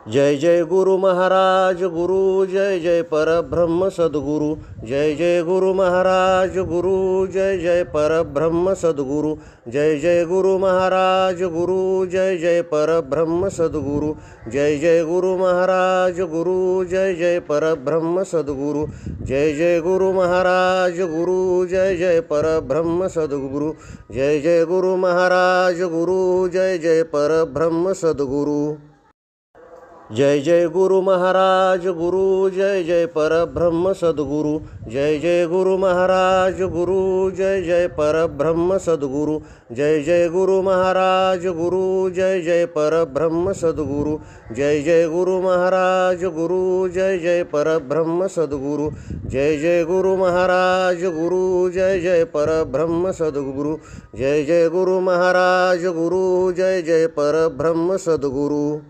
जय जय गुरु महाराज गुरु, जय जय परब्रह्म सद्गुरु। जय जय गुरु महाराज गुरु, जय जय परब्रह्म सद्गुरु। जय जय गुरु महाराज गुरु, जय जय परब्रह्म सद्गुरु। जय जय गुरु महाराज गुरु, जय जय परब्रह्म सद्गुरु। जय जय गुरु महाराज गुरु, जय जय परब्रह्म सद्गुरु। जय जय गुरु महाराज गुरु, जय जय परब्रह्म सद्गुरु। जय जय गुरु महाराज गुरु, जय जय परब्रह्म सद्गुरु। जय जय गुरु महाराज गुरु, जय जय परब्रह्म सद्गुरु। जय जय गुरु महाराज गुरु, जय जय परब्रह्म सद्गुरु। जय जय गुरु महाराज गुरु, जय जय परब्रह्म सद्गुरु। जय जय गुरु महाराज गुरु, जय जय परब्रह्म सद्गुरु। जय जय गुरु महाराज गुरु, जय जय परब्रह्म सद्गुरु।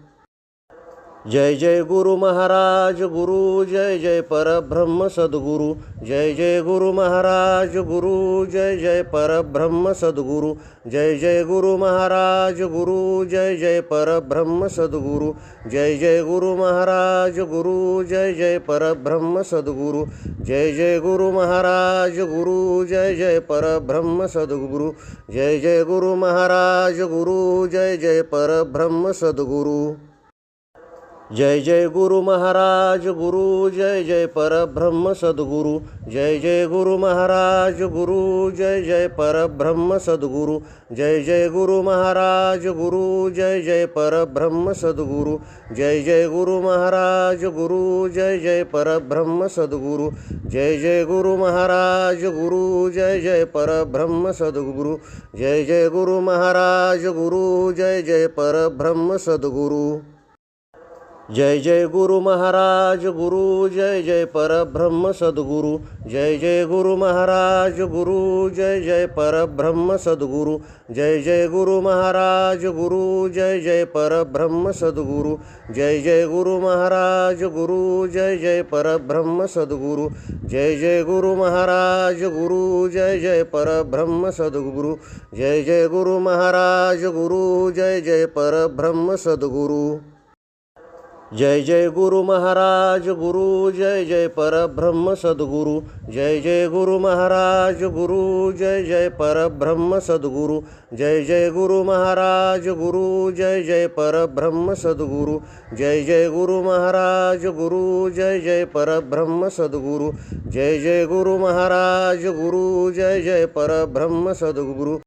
जय जय गुरु महाराज गुरु, जय जय परब्रह्म सद्गुरु। जय जय गुरु महाराज गुरु, जय जय परब्रह्म सद्गुरु। जय जय गुरु महाराज गुरु, जय जय परब्रह्म सद्गुरु। जय जय गुरु महाराज गुरु, जय जय परब्रह्म सद्गुरु। जय जय गुरु महाराज गुरु, जय जय परब्रह्म सद्गुरु। जय जय गुरु महाराज गुरु, जय जय परब्रह्म सद्गुरु। जय जय गुरु महाराज गुरु, जय जय परब्रह्म सद्गुरु। जय जय गुरु महाराज गुरु, जय जय परब्रह्म सद्गुरु। जय जय गुरु महाराज गुरु, जय जय परब्रह्म सद्गुरु। जय जय गुरु महाराज गुरु, जय जय परब्रह्म सद्गुरु। जय जय गुरु महाराज गुरु, जय जय परब्रह्म सद्गुरु। जय जय गुरु महाराज गुरु, जय जय परब्रह्म सद्गुरु। जय जय गुरु महाराज गुरु, जय जय परब्रह्म सद्गुरु। जय जय गुरु महाराज गुरु, जय जय परब्रह्म सद्गुरु। जय जय गुरु महाराज गुरु, जय जय परब्रह्म सद्गुरु। जय जय गुरु महाराज गुरु, जय जय परब्रह्म सद्गुरु। जय जय गुरु महाराज गुरु, जय जय परब्रह्म सद्गुरु। जय जय गुरु महाराज गुरु, जय जय परब्रह्म सद्गुरु। जय जय गुरु महाराज गुरु, जय जय परब्रह्म सद्गुरु। जय जय गुरु महाराज गुरु, जय जय परब्रह्म सद्गुरु। जय जय गुरु महाराज गुरु, जय जय परब्रह्म सद्गुरु। जय जय गुरु महाराज गुरु, जय जय परब्रह्म सद्गुरु। जय जय गुरु महाराज गुरु, जय जय परब्रह्म सद्गुरु।